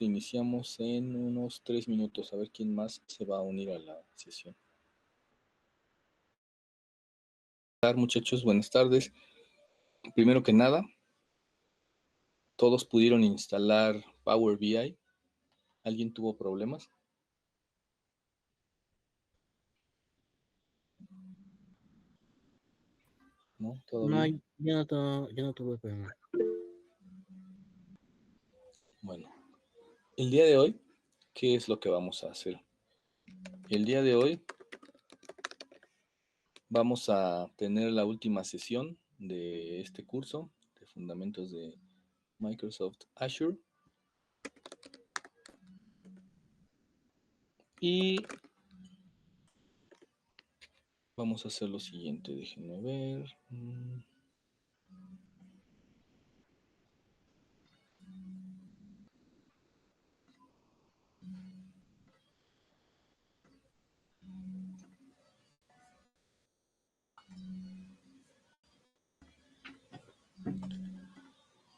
Iniciamos en unos 3 minutos, a ver quién más se va a unir a la sesión. Hola muchachos, buenas tardes. Primero que nada, ¿todos pudieron instalar Power BI? ¿Alguien tuvo problemas? ¿No? ¿Todo No, bien? yo no tuve problema. Bueno, el día de hoy, ¿qué es lo que vamos a hacer? El día de hoy vamos a tener la última sesión de este curso de Fundamentos de Microsoft Azure. Y vamos a hacer lo siguiente, déjenme ver.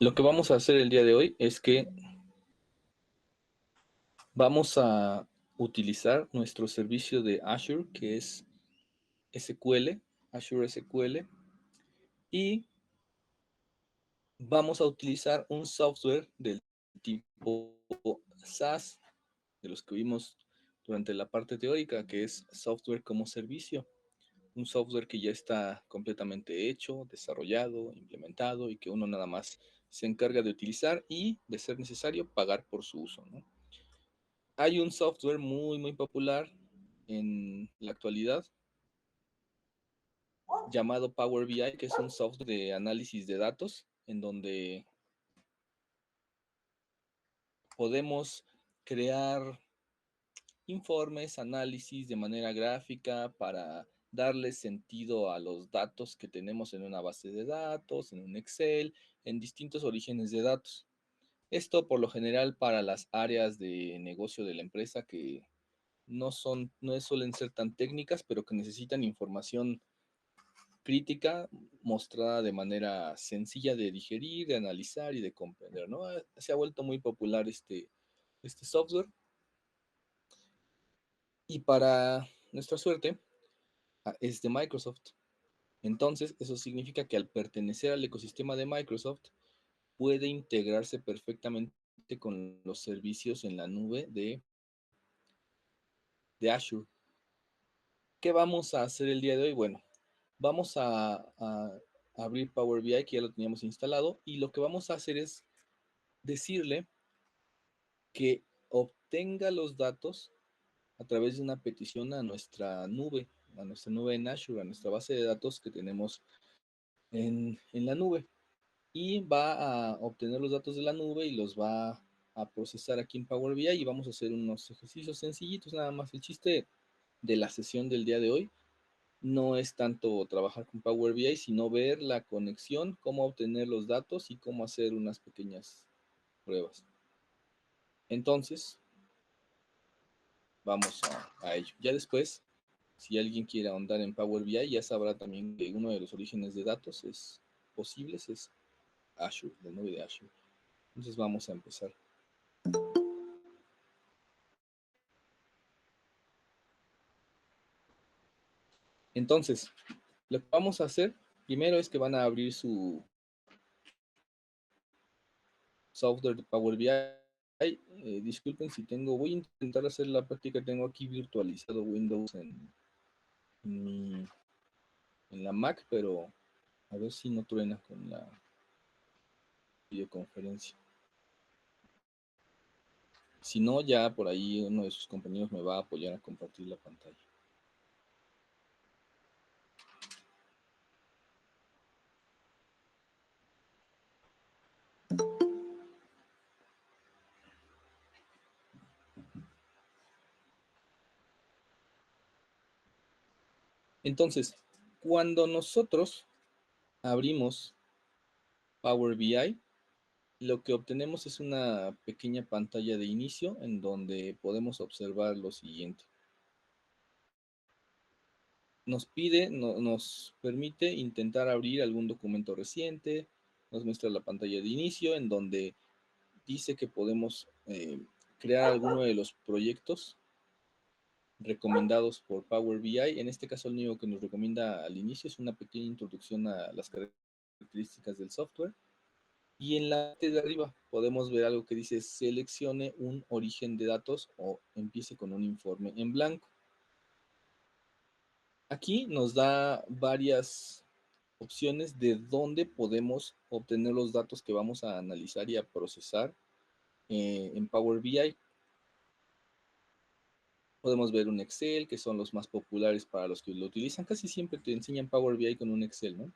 Lo que vamos a hacer el día de hoy es que vamos a utilizar nuestro servicio de Azure, que es SQL, Azure SQL, y vamos a utilizar un software del tipo SaaS, de los que vimos durante la parte teórica, que es software como servicio. Un software que ya está completamente hecho, desarrollado, implementado y que uno nada más se encarga de utilizar y, de ser necesario, pagar por su uso, ¿no? Hay un software muy popular en la actualidad llamado Power BI, que es un software de análisis de datos, en donde podemos crear informes, análisis de manera gráfica para darle sentido a los datos que tenemos en una base de datos, en un Excel, en distintos orígenes de datos. Esto por lo general para las áreas de negocio de la empresa que no suelen ser tan técnicas, pero que necesitan información crítica mostrada de manera sencilla de digerir, de analizar y de comprender, ¿no? Se ha vuelto muy popular este software y para nuestra suerte es de Microsoft. Entonces, eso significa que al pertenecer al ecosistema de Microsoft, puede integrarse perfectamente con los servicios en la nube de Azure. ¿Qué vamos a hacer el día de hoy? Bueno, vamos a abrir Power BI, que ya lo teníamos instalado, y lo que vamos a hacer es decirle que obtenga los datos a través de una petición a nuestra nube en Azure, a nuestra base de datos que tenemos en la nube. Y va a obtener los datos de la nube y los va a procesar aquí en Power BI y vamos a hacer unos ejercicios sencillitos nada más. El chiste de la sesión del día de hoy no es tanto trabajar con Power BI, sino ver la conexión, cómo obtener los datos y cómo hacer unas pequeñas pruebas. Entonces, vamos a ello. Ya después, si alguien quiere ahondar en Power BI, ya sabrá también que uno de los orígenes de datos posibles es Azure, la nube de Azure. Entonces vamos a empezar. Entonces, lo que vamos a hacer primero es que van a abrir su software de Power BI. Disculpen si voy a intentar hacer la práctica, tengo aquí virtualizado Windows en, en la Mac, pero a ver si no truena con la videoconferencia. Si no, ya por ahí uno de sus compañeros me va a apoyar a compartir la pantalla. Entonces, cuando nosotros abrimos Power BI, lo que obtenemos es una pequeña pantalla de inicio en donde podemos observar lo siguiente. Nos permite intentar abrir algún documento reciente, nos muestra la pantalla de inicio en donde dice que podemos crear alguno de los proyectos recomendados por Power BI. En este caso, el único que nos recomienda al inicio es una pequeña introducción a las características del software. Y en la parte de arriba podemos ver algo que dice seleccione un origen de datos o empiece con un informe en blanco. Aquí nos da varias opciones de dónde podemos obtener los datos que vamos a analizar y a procesar en Power BI. Podemos ver un Excel, que son los más populares para los que lo utilizan. Casi siempre te enseñan Power BI con un Excel, ¿no?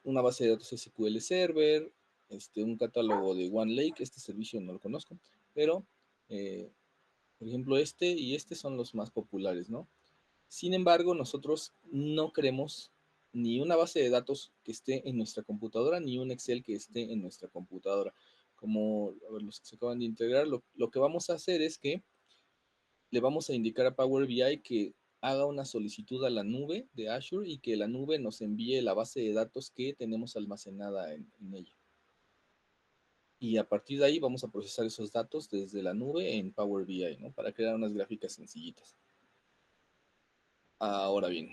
Una base de datos SQL Server, un catálogo de OneLake. Este servicio no lo conozco, pero por ejemplo y este son los más populares, ¿no? Sin embargo, nosotros no queremos ni una base de datos que esté en nuestra computadora, ni un Excel que esté en nuestra computadora. Como a ver, los que se acaban de integrar, lo que vamos a hacer es que le vamos a indicar a Power BI que haga una solicitud a la nube de Azure y que la nube nos envíe la base de datos que tenemos almacenada en ella. Y a partir de ahí vamos a procesar esos datos desde la nube en Power BI, ¿no? Para crear unas gráficas sencillitas. Ahora bien,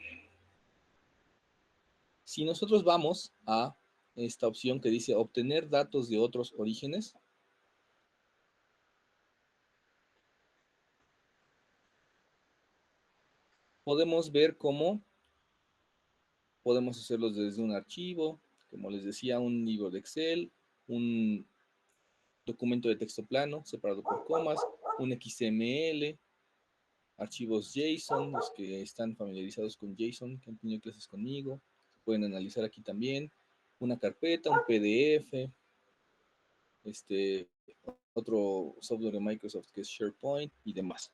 si nosotros vamos a esta opción que dice obtener datos de otros orígenes, podemos ver cómo podemos hacerlos desde un archivo, como les decía, un libro de Excel, un documento de texto plano separado por comas, un XML, archivos JSON, los que están familiarizados con JSON, que han tenido clases conmigo, pueden analizar aquí también, una carpeta, un PDF, este, otro software de Microsoft que es SharePoint y demás.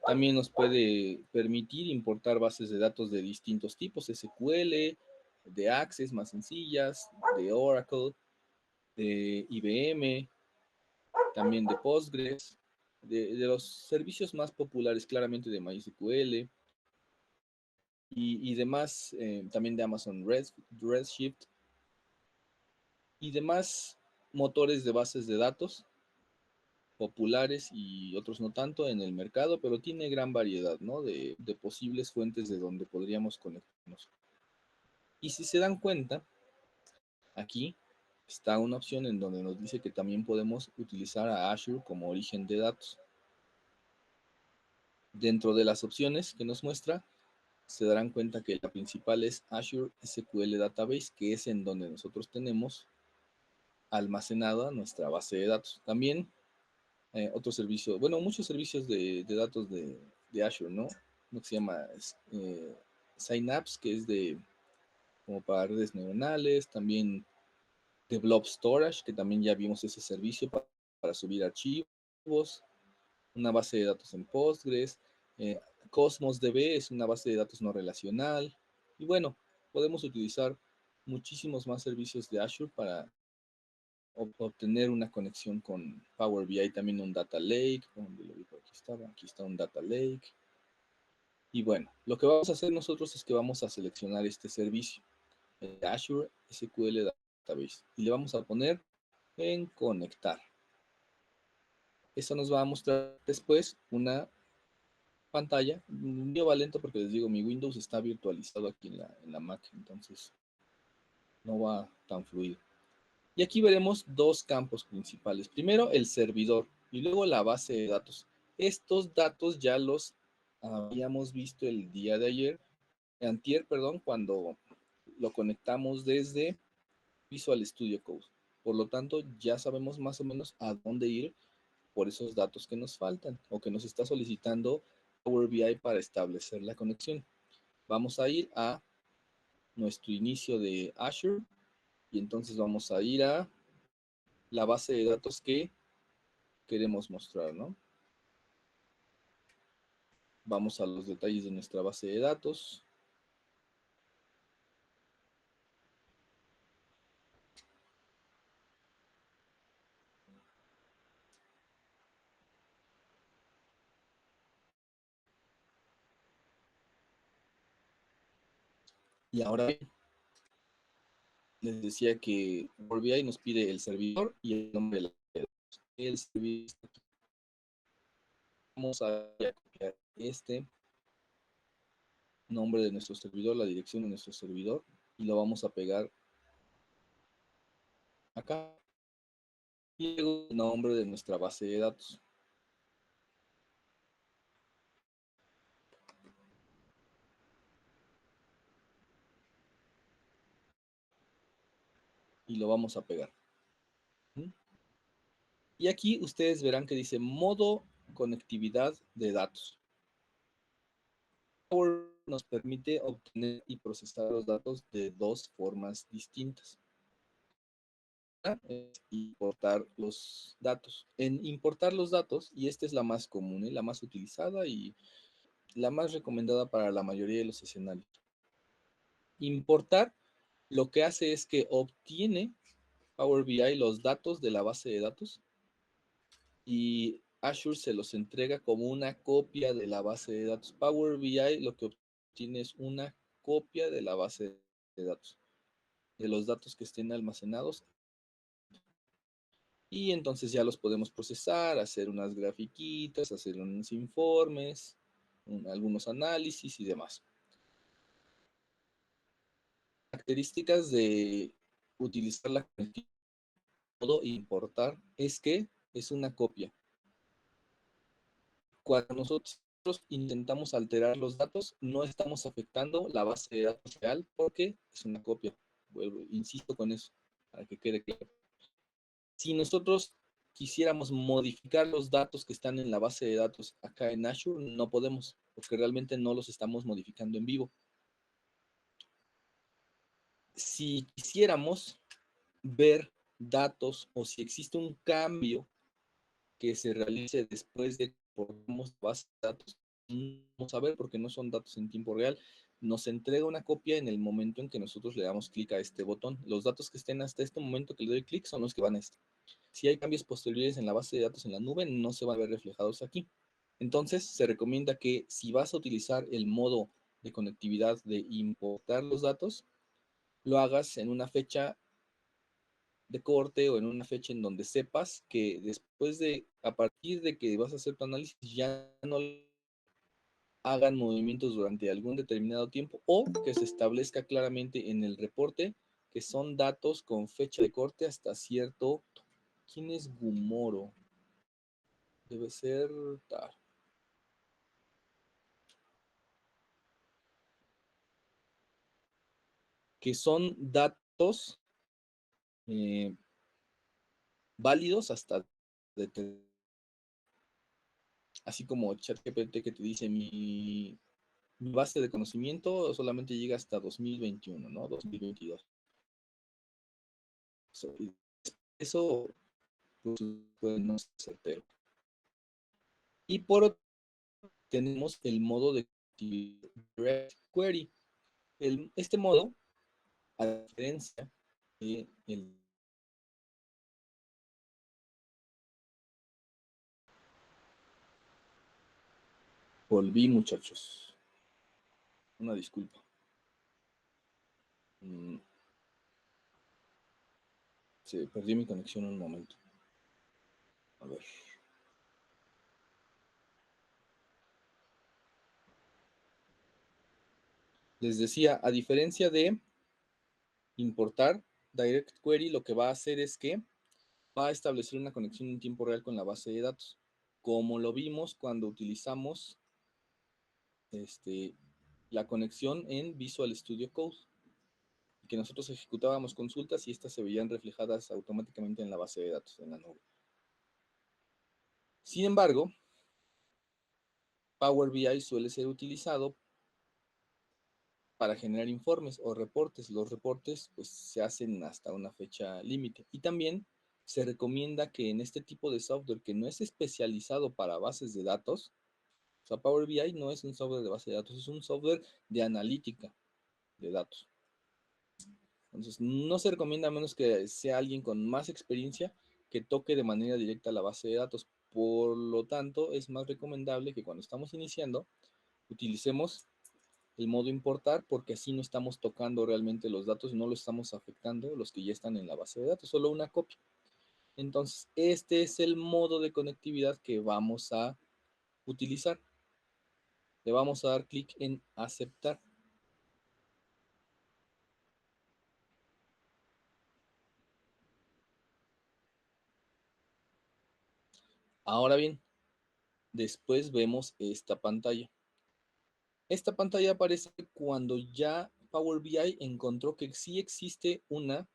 También nos puede permitir importar bases de datos de distintos tipos, SQL, de Access más sencillas, de Oracle, de IBM, también de Postgres, de los servicios más populares, claramente de MySQL y demás, también de Amazon Redshift y demás motores de bases de datos populares y otros no tanto en el mercado, pero tiene gran variedad, ¿no? De posibles fuentes de donde podríamos conectarnos. Y si se dan cuenta, aquí está una opción en donde nos dice que también podemos utilizar a Azure como origen de datos. Dentro de las opciones que nos muestra, se darán cuenta que la principal es Azure SQL Database, que es en donde nosotros tenemos almacenada nuestra base de datos. También otro servicio, bueno, muchos servicios de datos de Azure, ¿no? Uno que se llama Synapse, que es de como para redes neuronales, también de Blob Storage, que también ya vimos ese servicio para subir archivos, una base de datos en Postgres, Cosmos DB es una base de datos no relacional, y bueno, podemos utilizar muchísimos más servicios de Azure para obtener una conexión con Power BI, también un Data Lake, donde lo vi por aquí estaba, aquí está un Data Lake. Y bueno, lo que vamos a hacer nosotros es que vamos a seleccionar este servicio, el Azure SQL Database, y le vamos a poner en conectar. Eso nos va a mostrar después una pantalla. Mío va lento porque les digo, mi Windows está virtualizado aquí en la Mac, entonces no va tan fluido. Y aquí veremos dos campos principales. Primero el servidor y luego la base de datos. Estos datos ya los habíamos visto el día de ayer, antier, perdón, cuando lo conectamos desde Visual Studio Code. Por lo tanto, ya sabemos más o menos a dónde ir por esos datos que nos faltan o que nos está solicitando Power BI para establecer la conexión. Vamos a ir a nuestro inicio de Azure y entonces vamos a ir a la base de datos que queremos mostrar, ¿no? Vamos a los detalles de nuestra base de datos. Y ahora bien, les decía que Power BI nos pide el servidor y el nombre de la el servicio. Vamos a copiar este nombre de nuestro servidor, la dirección de nuestro servidor, y lo vamos a pegar acá. Y luego el nombre de nuestra base de datos. Y lo vamos a pegar. Y aquí ustedes verán que dice modo conectividad de datos. Power nos permite obtener y procesar los datos de dos formas distintas. Es importar los datos. En importar los datos, y esta es la más común, la más utilizada y la más recomendada para la mayoría de los escenarios. Importar lo que hace es que obtiene Power BI los datos de la base de datos y Azure se los entrega como una copia de la base de datos. Power BI lo que obtiene es una copia de la base de datos, de los datos que estén almacenados. Y entonces ya los podemos procesar, hacer unas grafiquitas, hacer unos informes, algunos análisis y demás. Características de utilizar la conectividad e importar es que es una copia. Cuando nosotros intentamos alterar los datos, no estamos afectando la base de datos real porque es una copia. Vuelvo, insisto con eso, para que quede claro. Si nosotros quisiéramos modificar los datos que están en la base de datos acá en Azure, no podemos, porque realmente no los estamos modificando en vivo. Si quisiéramos ver datos o si existe un cambio que se realice después de que portamos base de datos, no vamos a ver porque no son datos en tiempo real. Nos entrega una copia en el momento en que nosotros le damos clic a este botón. Los datos que estén hasta este momento que le doy clic son los que van a este. Si hay cambios posteriores en la base de datos en la nube, no se van a ver reflejados aquí. Entonces, se recomienda que si vas a utilizar el modo de conectividad de importar los datos, lo hagas en una fecha de corte o en una fecha en donde sepas que después de, a partir de que vas a hacer tu análisis, ya no hagan movimientos durante algún determinado tiempo o que se establezca claramente en el reporte que son datos con fecha de corte hasta cierto. ¿Quién es Gumoro? Debe ser tal. Que son datos válidos hasta así como ChatGPT que te dice mi base de conocimiento solamente llega hasta 2021, ¿no? 2022. Eso pues, puede no ser certero. Y por otro, tenemos el modo de Direct Query. Este modo, a diferencia de el volví, muchachos. Una disculpa. Se perdió mi conexión un momento. A ver. Les decía, a diferencia de importar Direct Query, lo que va a hacer es que va a establecer una conexión en tiempo real con la base de datos, como lo vimos cuando utilizamos la conexión en Visual Studio Code, que nosotros ejecutábamos consultas y estas se veían reflejadas automáticamente en la base de datos, en la nube. Sin embargo, Power BI suele ser utilizado para generar informes o reportes. Los reportes pues se hacen hasta una fecha límite. Y también se recomienda que en este tipo de software que no es especializado para bases de datos, o sea, Power BI no es un software de base de datos, es un software de analítica de datos. Entonces, no se recomienda a menos que sea alguien con más experiencia que toque de manera directa la base de datos. Por lo tanto, es más recomendable que cuando estamos iniciando, utilicemos el modo importar porque así no estamos tocando realmente los datos, no lo estamos afectando los que ya están en la base de datos, solo una copia. Entonces, este es el modo de conectividad que vamos a utilizar. Le vamos a dar clic en aceptar. Ahora bien, después vemos esta pantalla. Esta pantalla aparece cuando ya Power BI encontró que sí existe una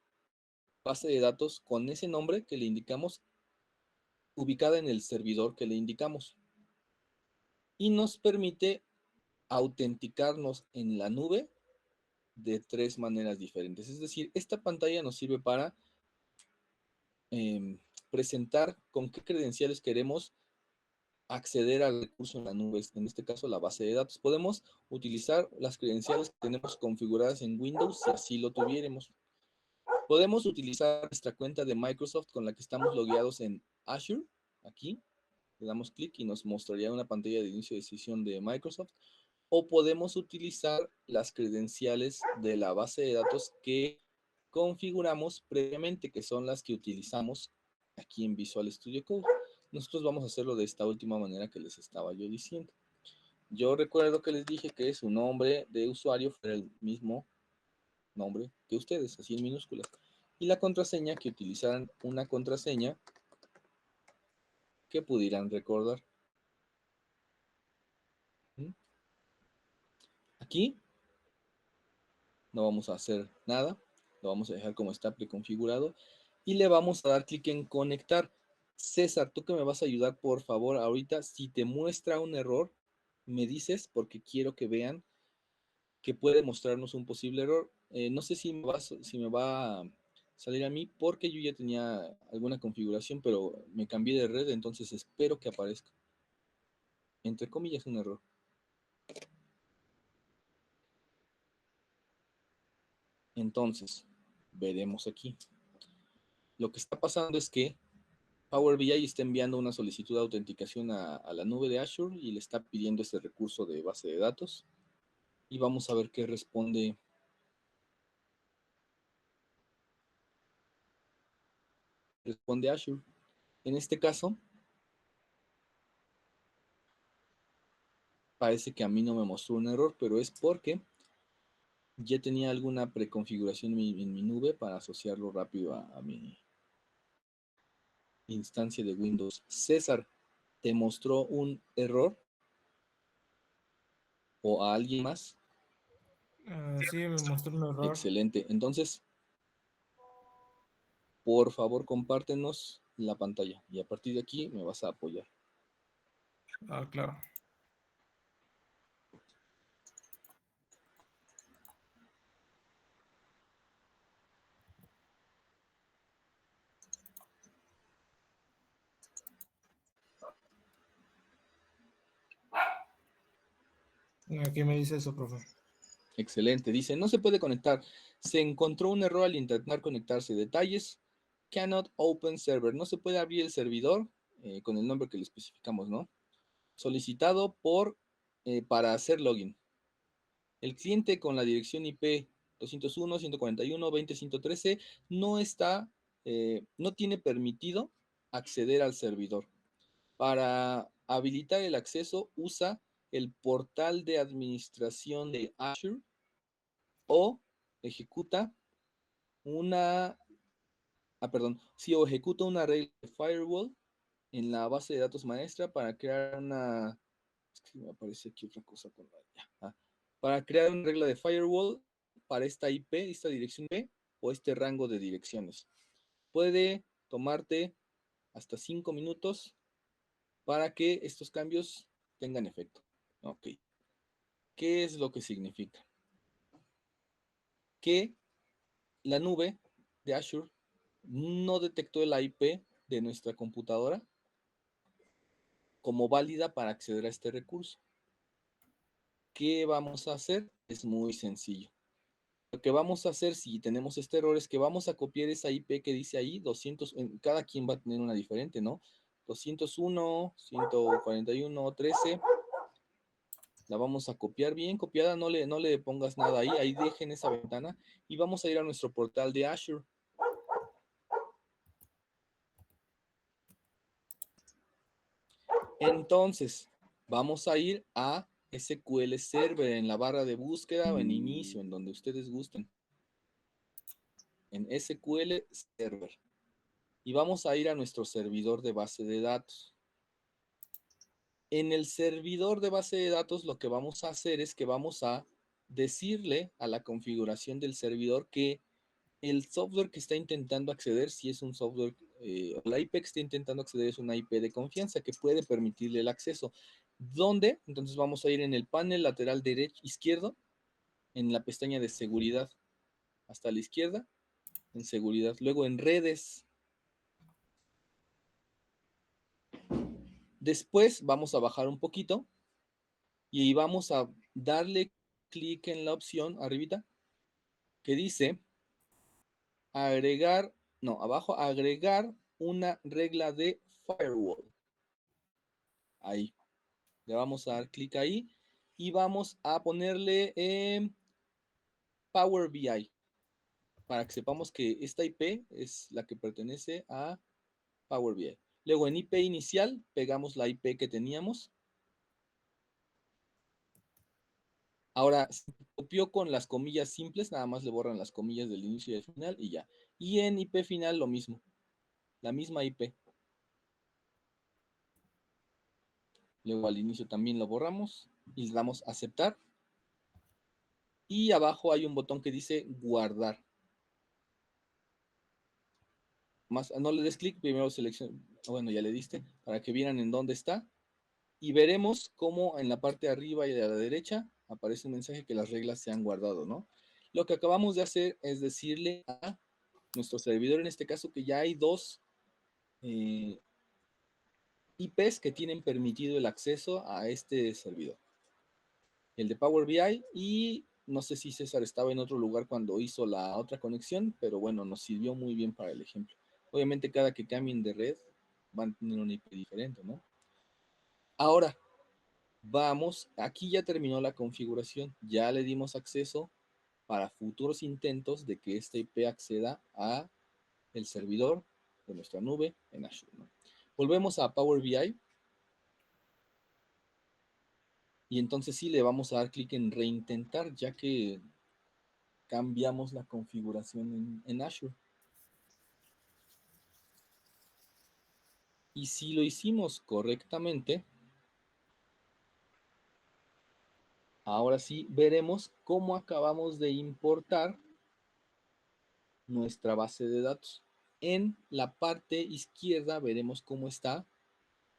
base de datos con ese nombre que le indicamos, ubicada en el servidor que le indicamos. Y nos permite autenticarnos en la nube de 3 maneras diferentes. Es decir, esta pantalla nos sirve para presentar con qué credenciales queremos acceder al recurso en la nube, en este caso la base de datos. Podemos utilizar las credenciales que tenemos configuradas en Windows si así lo tuviéramos. Podemos utilizar nuestra cuenta de Microsoft con la que estamos logueados en Azure. Aquí le damos clic y nos mostraría una pantalla de inicio de sesión de Microsoft. O podemos utilizar las credenciales de la base de datos que configuramos previamente, que son las que utilizamos aquí en Visual Studio Code. Nosotros vamos a hacerlo de esta última manera que les estaba yo diciendo. Yo recuerdo que les dije que su nombre de usuario fuera el mismo nombre que ustedes, así en minúsculas. Y la contraseña, que utilizaran una contraseña que pudieran recordar. Aquí no vamos a hacer nada, lo vamos a dejar como está preconfigurado y le vamos a dar clic en conectar. César, tú que me vas a ayudar, por favor, ahorita, si te muestra un error, me dices, porque quiero que vean que puede mostrarnos un posible error. No sé si me va a salir a mí, porque yo ya tenía alguna configuración, pero me cambié de red, entonces espero que aparezca. Entre comillas, un error. Entonces, veremos aquí. Lo que está pasando es que Power BI está enviando una solicitud de autenticación a la nube de Azure y le está pidiendo este recurso de base de datos. Y vamos a ver qué responde Azure. En este caso, parece que a mí no me mostró un error, pero es porque ya tenía alguna preconfiguración en mi nube para asociarlo rápido a mi instancia de Windows. César, ¿te mostró un error? ¿O a alguien más? Sí, me mostró un error. Excelente. Entonces, por favor, compártenos la pantalla y a partir de aquí me vas a apoyar. Claro. Aquí me dice eso, profe. Excelente. Dice, no se puede conectar. Se encontró un error al intentar conectarse. Detalles, cannot open server. No se puede abrir el servidor con el nombre que le especificamos, ¿no? Solicitado para hacer login. El cliente con la dirección IP 201.141.20.113 no tiene permitido acceder al servidor. Para habilitar el acceso, usa el portal de administración de Azure o ejecuta o ejecuta una regla de firewall en la base de datos maestra para crear es que me aparece aquí otra cosa con para crear una regla de firewall para esta IP, esta dirección IP o este rango de direcciones. Puede tomarte hasta 5 minutos para que estos cambios tengan efecto. Ok. ¿Qué es lo que significa? Que la nube de Azure no detectó el IP de nuestra computadora como válida para acceder a este recurso. ¿Qué vamos a hacer? Es muy sencillo. Lo que vamos a hacer si tenemos este error es que vamos a copiar esa IP que dice ahí, 200, cada quien va a tener una diferente, ¿no? 201, 141, 13. La vamos a copiar bien copiada, no le pongas nada ahí dejen esa ventana y vamos a ir a nuestro portal de Azure. Entonces, vamos a ir a SQL Server en la barra de búsqueda o en inicio, en donde ustedes gusten. En SQL Server. Y vamos a ir a nuestro servidor de base de datos. En el servidor de base de datos lo que vamos a hacer es que vamos a decirle a la configuración del servidor que el software que está intentando acceder, si es un software, la IP que está intentando acceder es una IP de confianza que puede permitirle el acceso. ¿Dónde? Entonces vamos a ir en el panel lateral derecho, izquierdo, en la pestaña de seguridad, hasta la izquierda, en seguridad. Luego en redes. Después vamos a bajar un poquito y vamos a darle clic en la opción arribita que dice agregar, no, abajo, agregar una regla de firewall. Ahí. Le vamos a dar clic ahí y vamos a ponerle Power BI para que sepamos que esta IP es la que pertenece a Power BI. Luego en IP inicial pegamos la IP que teníamos. Ahora, se copió con las comillas simples, nada más le borran las comillas del inicio y del final y ya. Y en IP final lo mismo, la misma IP. Luego al inicio también lo borramos y le damos a aceptar. Y abajo hay un botón que dice guardar. Más, no le des clic, primero selecciona, bueno, ya le diste, para que vieran en dónde está. Y veremos cómo en la parte de arriba y de la derecha aparece un mensaje que las reglas se han guardado, ¿no? Lo que acabamos de hacer es decirle a nuestro servidor, en este caso, que ya hay dos IPs que tienen permitido el acceso a este servidor. El de Power BI y no sé si César estaba en otro lugar cuando hizo la otra conexión, pero bueno, nos sirvió muy bien para el ejemplo. Obviamente cada que cambien de red van a tener una IP diferente, ¿no? Ahora, vamos, aquí ya terminó la configuración, ya le dimos acceso para futuros intentos de que esta IP acceda a el servidor de nuestra nube en Azure, ¿no? Volvemos a Power BI y entonces sí le vamos a dar clic en reintentar ya que cambiamos la configuración en Azure. Y si lo hicimos correctamente, ahora sí veremos cómo acabamos de importar nuestra base de datos. En la parte izquierda veremos cómo están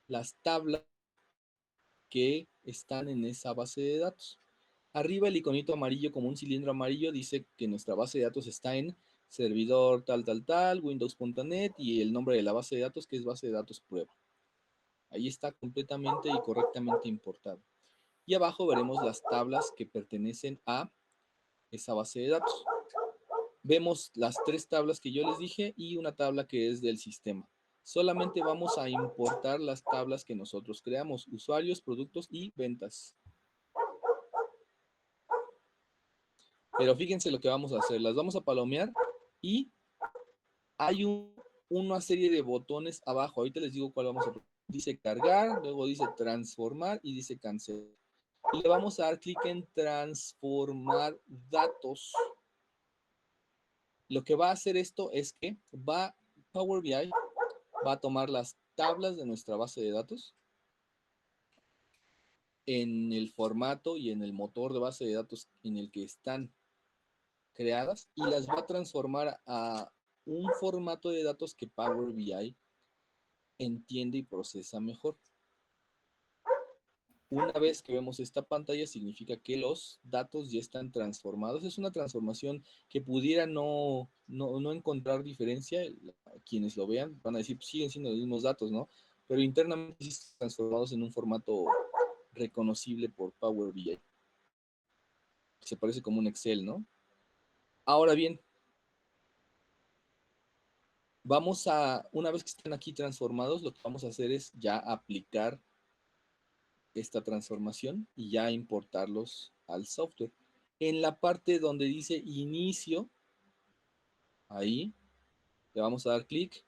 las tablas que están en esa base de datos. Arriba el iconito amarillo como un cilindro amarillo dice que nuestra base de datos está en servidor tal, windows.net y el nombre de la base de datos que es base de datos prueba. Ahí está completamente y correctamente importado. Y abajo veremos las tablas que pertenecen a esa base de datos. Vemos las tres tablas que yo les dije y una tabla que es del sistema. Solamente vamos a importar las tablas que nosotros creamos, usuarios, productos y ventas. Pero fíjense lo que vamos a hacer, las vamos a palomear y hay una serie de botones abajo. Ahorita les digo cuál vamos a poner. Dice cargar, luego dice transformar y dice cancelar. Y le vamos a dar clic en transformar datos. Lo que va a hacer esto es que Power BI va a tomar las tablas de nuestra base de datos en el formato y en el motor de base de datos en el que están creadas y las va a transformar a un formato de datos que Power BI entiende y procesa mejor. Una vez que vemos esta pantalla significa que los datos ya están transformados. Es una transformación que pudiera no encontrar diferencia. Quienes lo vean van a decir, pues siguen siendo los mismos datos, ¿no? Pero internamente sí están transformados en un formato reconocible por Power BI. Se parece como un Excel, ¿no? Ahora bien, una vez que estén aquí transformados, lo que vamos a hacer es ya aplicar esta transformación y ya importarlos al software. En la parte donde dice inicio, ahí le vamos a dar clic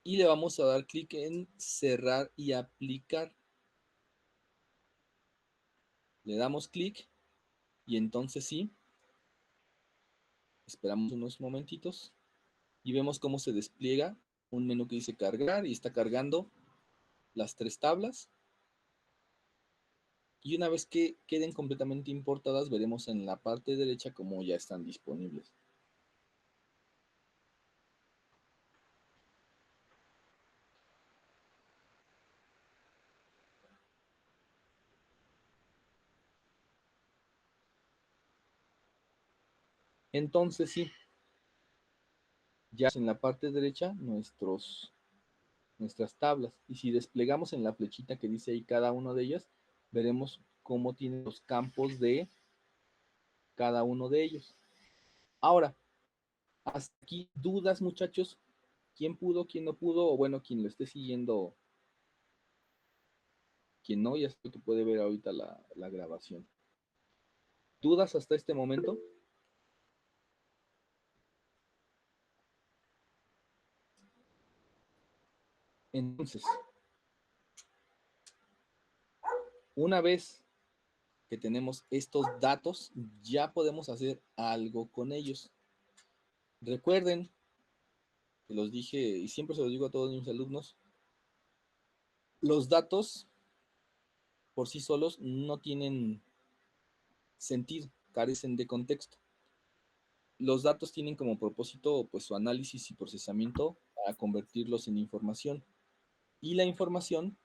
y le vamos a dar clic en cerrar y aplicar. Le damos clic y entonces sí, esperamos unos momentitos y vemos cómo se despliega un menú que dice cargar y está cargando las 3 tablas. Y una vez que queden completamente importadas, veremos en la parte derecha cómo ya están disponibles. Entonces sí, ya en la parte derecha nuestras tablas. Y si desplegamos en la flechita que dice ahí cada una de ellas, veremos cómo tienen los campos de cada uno de ellos. Ahora, hasta aquí, dudas, muchachos. ¿Quién pudo, quién no pudo? O bueno, quien lo esté siguiendo, quien no, ya sé que puede ver ahorita la grabación. ¿Dudas hasta este momento? Entonces, una vez que tenemos estos datos, ya podemos hacer algo con ellos. Recuerden, que los dije y siempre se los digo a todos mis alumnos, los datos por sí solos no tienen sentido, carecen de contexto. Los datos tienen como propósito pues su análisis y procesamiento para convertirlos en información. Y la información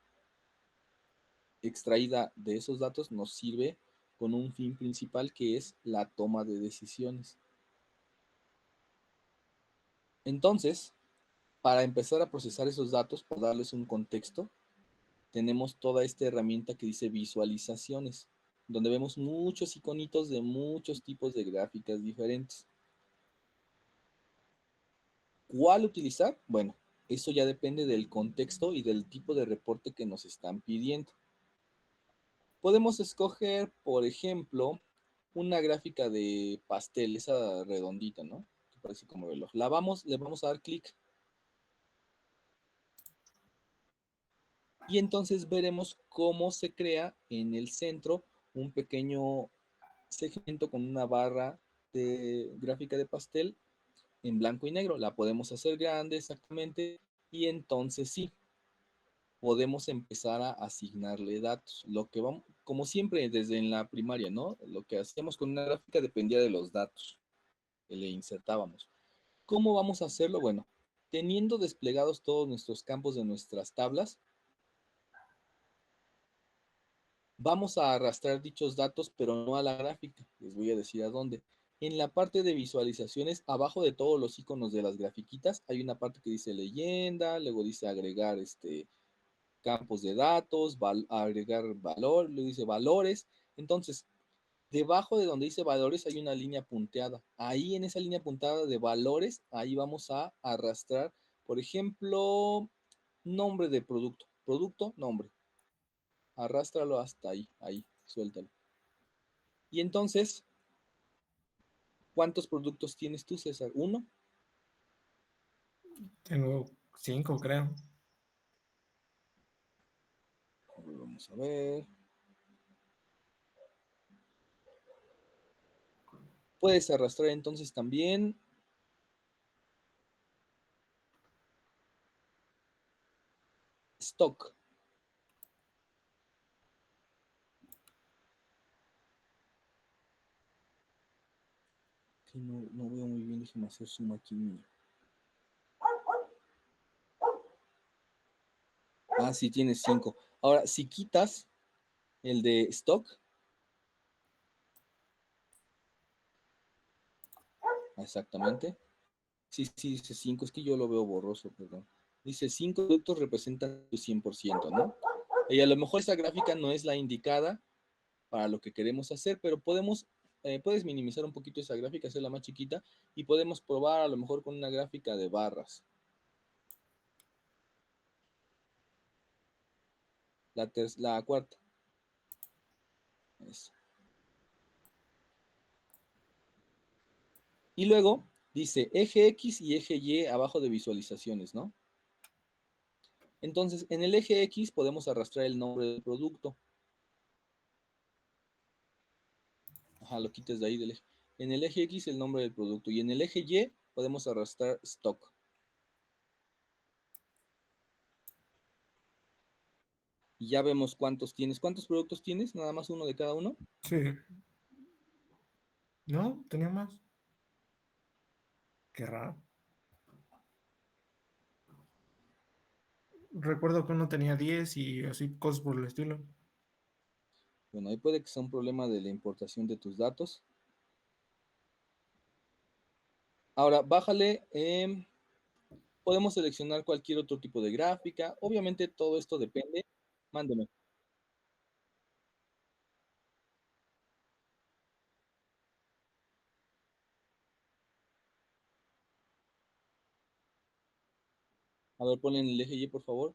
extraída de esos datos nos sirve con un fin principal que es la toma de decisiones. Entonces, para empezar a procesar esos datos, por darles un contexto, tenemos toda esta herramienta que dice visualizaciones, donde vemos muchos iconitos de muchos tipos de gráficas diferentes. ¿Cuál utilizar? Bueno, eso ya depende del contexto y del tipo de reporte que nos están pidiendo. Podemos escoger, por ejemplo, una gráfica de pastel, esa redondita, ¿no? Que parece como reloj. Le vamos a dar clic. Y entonces veremos cómo se crea en el centro un pequeño segmento con una barra de gráfica de pastel en blanco y negro. La podemos hacer grande exactamente y entonces sí, podemos empezar a asignarle datos. Lo que vamos, como siempre desde en la primaria, ¿no? Lo que hacíamos con una gráfica dependía de los datos que le insertábamos. ¿Cómo vamos a hacerlo? Bueno, teniendo desplegados todos nuestros campos de nuestras tablas, vamos a arrastrar dichos datos, pero no a la gráfica. Les voy a decir a dónde. En la parte de visualizaciones, abajo de todos los iconos de las grafiquitas, hay una parte que dice leyenda, luego dice agregar campos de datos, agregar valor, luego dice valores. Entonces, debajo de donde dice valores hay una línea punteada. Ahí en esa línea punteada de valores, ahí vamos a arrastrar, por ejemplo, nombre de producto. Producto, nombre. Arrástralo hasta ahí, suéltalo. Y entonces, ¿cuántos productos tienes tú, César? ¿Uno? Tengo 5, creo. Vamos a ver. Puedes arrastrar entonces también stock. Que no veo muy bien, déjame hacer zoom aquí. Ah, sí, tienes 5. Ahora, si quitas el de stock, exactamente. Sí, dice 5, es que yo lo veo borroso, perdón. Dice 5 productos representan tu 100%, ¿no? Y a lo mejor esa gráfica no es la indicada para lo que queremos hacer, pero puedes minimizar un poquito esa gráfica, hacerla más chiquita y podemos probar a lo mejor con una gráfica de barras. La cuarta. Eso. Y luego dice eje X y eje Y abajo de visualizaciones, ¿no? Entonces, en el eje X podemos arrastrar el nombre del producto. Ajá, lo quites de ahí del eje. En el eje X el nombre del producto. Y en el eje Y podemos arrastrar stock. Y ya vemos cuántos tienes. ¿Cuántos productos tienes? Nada más uno de cada uno. Sí. No, tenía más. Qué raro. Recuerdo que uno tenía 10 y así cosas por el estilo. Bueno, ahí puede que sea un problema de la importación de tus datos. Ahora, bájale. Podemos seleccionar cualquier otro tipo de gráfica. Obviamente todo esto depende. Mándeme. A ver, ponle en el eje Y, por favor.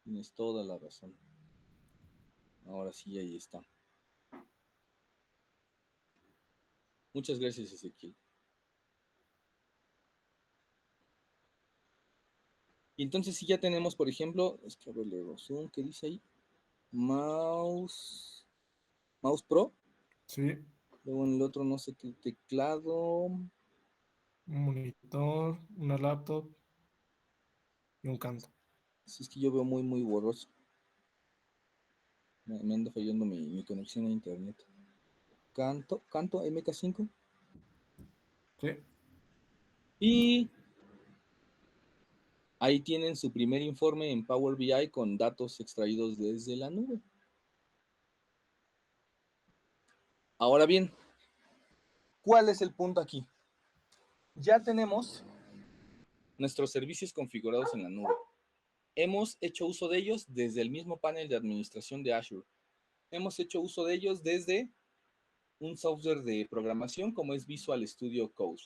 Tienes toda la razón. Ahora sí, ahí está. Muchas gracias, Ezequiel. Y entonces si ya tenemos, por ejemplo, es que a ver, le doy zoom, ¿qué dice ahí? Mouse Pro. Sí. Luego en el otro no sé qué teclado. Un monitor, una laptop y un canto. Si es que yo veo muy borroso. Me anda fallando mi conexión a internet. Canto MK5. Sí. Y ahí tienen su primer informe en Power BI con datos extraídos desde la nube. Ahora bien, ¿cuál es el punto aquí? Ya tenemos nuestros servicios configurados en la nube. Hemos hecho uso de ellos desde el mismo panel de administración de Azure. Hemos hecho uso de ellos desde un software de programación como es Visual Studio Code.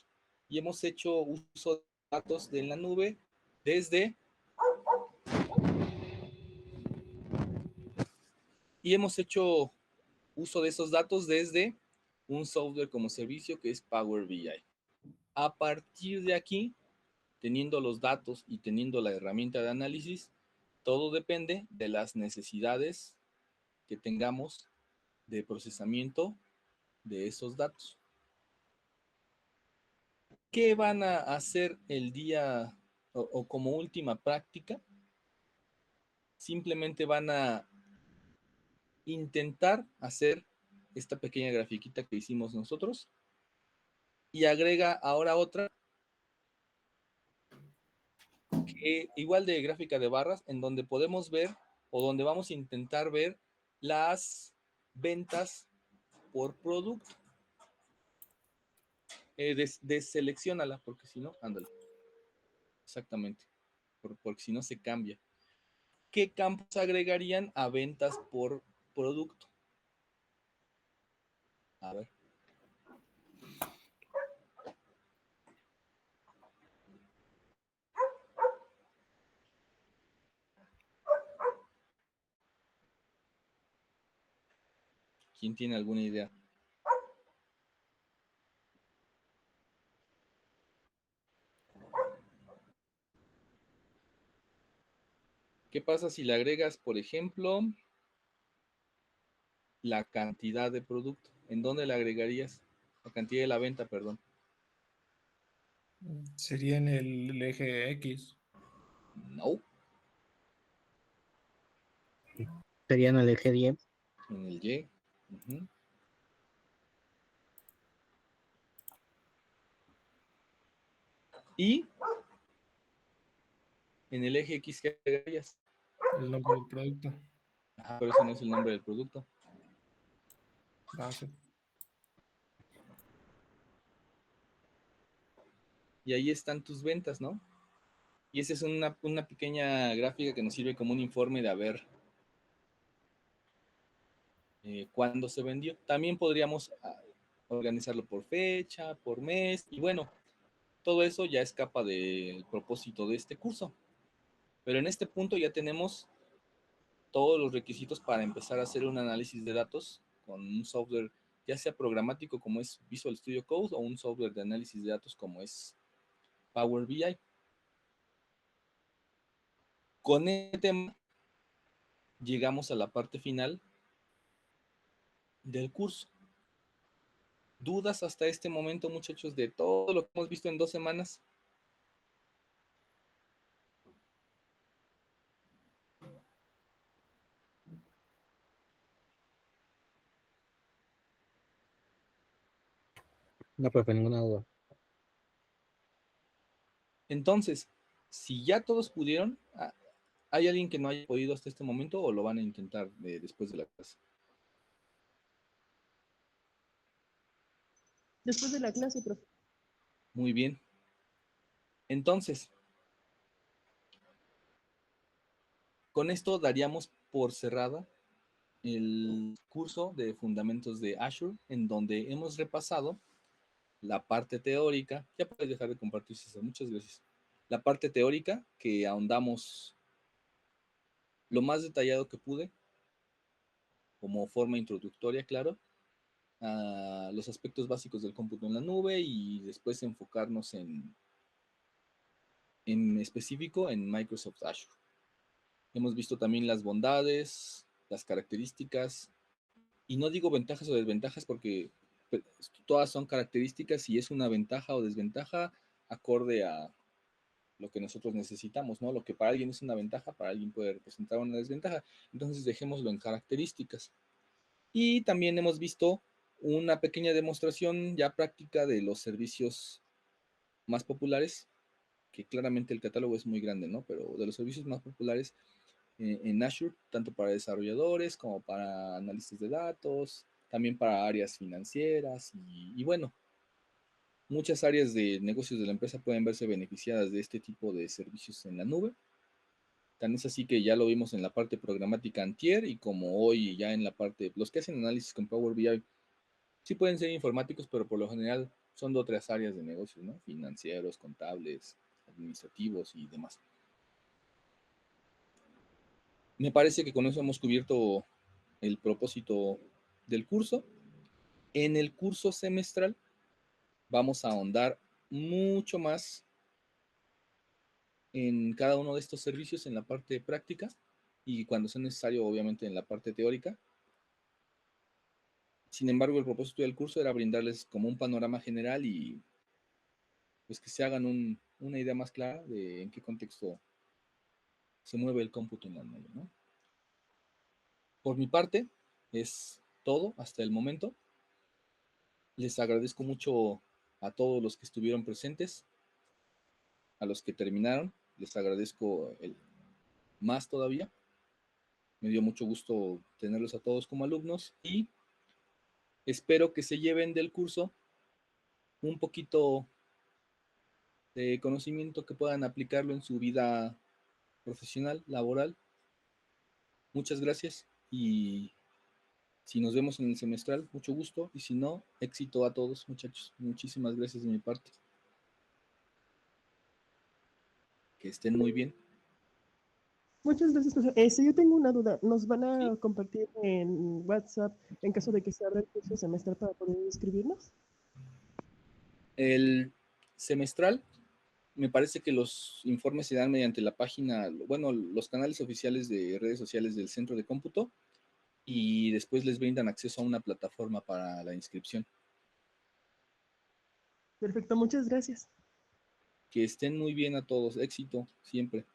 Y hemos hecho uso de datos de la nube desde... Y hemos hecho uso de esos datos desde un software como servicio que es Power BI. A partir de aquí, teniendo los datos y teniendo la herramienta de análisis, todo depende de las necesidades que tengamos de procesamiento de esos datos. ¿Qué van a hacer el día o como última práctica? Simplemente van a intentar hacer esta pequeña grafiquita que hicimos nosotros y agrega ahora otra que igual de gráfica de barras en donde podemos ver o donde vamos a intentar ver las ventas por producto. Deselecciónala porque si no, ándale. Exactamente. Porque si no se cambia. ¿Qué campos agregarían a ventas por producto? A ver. ¿Quién tiene alguna idea? ¿Qué pasa si le agregas, por ejemplo, la cantidad de producto? ¿En dónde le agregarías? La cantidad de la venta, perdón. Sería en el eje X. No, Sería en el eje 10. en el Y. Ujú. Y en el eje X, ¿qué agregarías? El nombre del producto. Ajá, pero eso no es el nombre del producto. Base. Y ahí están tus ventas, ¿no? Y esa es una pequeña gráfica que nos sirve como un informe de a ver cuándo se vendió. También podríamos organizarlo por fecha, por mes, y bueno, todo eso ya escapa del propósito de este curso. Pero en este punto ya tenemos todos los requisitos para empezar a hacer un análisis de datos con un software, ya sea programático como es Visual Studio Code o un software de análisis de datos como es Power BI. Con este tema llegamos a la parte final del curso. ¿Dudas hasta este momento, muchachos, de todo lo que hemos visto en 2 semanas? No, profe, ninguna duda. Entonces, si ya todos pudieron, ¿hay alguien que no haya podido hasta este momento o lo van a intentar después de la clase? Después de la clase, profe. Muy bien. Entonces, con esto daríamos por cerrada el curso de Fundamentos de Azure, en donde hemos repasado la parte teórica. Ya puedes dejar de compartir, César, muchas gracias. La parte teórica, que ahondamos lo más detallado que pude, como forma introductoria, claro, a los aspectos básicos del cómputo en la nube y después enfocarnos en específico en Microsoft Azure. Hemos visto también las bondades, las características, y no digo ventajas o desventajas porque todas son características y es una ventaja o desventaja acorde a lo que nosotros necesitamos, ¿no? Lo que para alguien es una ventaja, para alguien puede representar una desventaja. Entonces dejémoslo en características. Y también hemos visto una pequeña demostración ya práctica de los servicios más populares, que claramente el catálogo es muy grande, ¿no? Pero de los servicios más populares en Azure, tanto para desarrolladores como para analistas de datos, también para áreas financieras y bueno, muchas áreas de negocios de la empresa pueden verse beneficiadas de este tipo de servicios en la nube. Tan es así que ya lo vimos en la parte programática antier y como hoy ya en la parte, los que hacen análisis con Power BI, sí pueden ser informáticos, pero por lo general son de otras áreas de negocios, ¿no? Financieros, contables, administrativos y demás. Me parece que con eso hemos cubierto el propósito del curso. En el curso semestral vamos a ahondar mucho más en cada uno de estos servicios en la parte práctica y cuando sea necesario, obviamente, en la parte teórica. Sin embargo, el propósito del curso era brindarles como un panorama general y pues que se hagan una idea más clara de en qué contexto se mueve el cómputo en la nube, ¿no? Por mi parte, es todo hasta el momento. Les agradezco mucho a todos los que estuvieron presentes, a los que terminaron, les agradezco más todavía. Me dio mucho gusto tenerlos a todos como alumnos y espero que se lleven del curso un poquito de conocimiento que puedan aplicarlo en su vida profesional, laboral. Muchas gracias y si nos vemos en el semestral, mucho gusto y si no, éxito a todos, muchachos. Muchísimas gracias de mi parte. Que estén muy bien. Muchas gracias, profe. Yo tengo una duda. ¿Nos van ¿Sí? a compartir en WhatsApp en caso de que se abra el curso semestral para poder inscribirnos? El semestral, me parece que los informes se dan mediante la página, bueno, los canales oficiales de redes sociales del Centro de Cómputo y después les brindan acceso a una plataforma para la inscripción. Perfecto, muchas gracias. Que estén muy bien a todos, éxito siempre.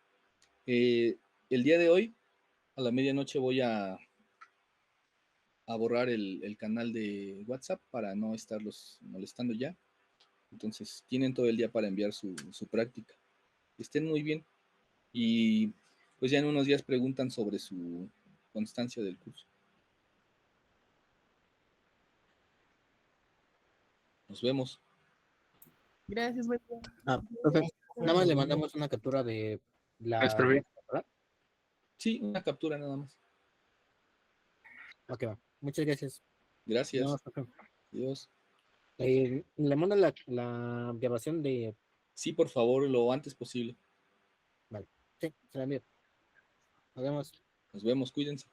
El día de hoy, a la medianoche, voy a borrar el canal de WhatsApp para no estarlos molestando ya. Entonces, tienen todo el día para enviar su práctica. Estén muy bien y pues ya en unos días preguntan sobre su constancia del curso. Nos vemos. Gracias, buen día. Profe, nada más le mandamos una captura de Gracias, la profe. muestra, ¿verdad? Sí, una captura nada más. Ok, va. Muchas gracias. Nada Gracias. más, profe. Adiós. Le mando la grabación de... Sí, por favor, lo antes posible. Vale. Sí, se la envío. Nos vemos. Nos vemos, cuídense.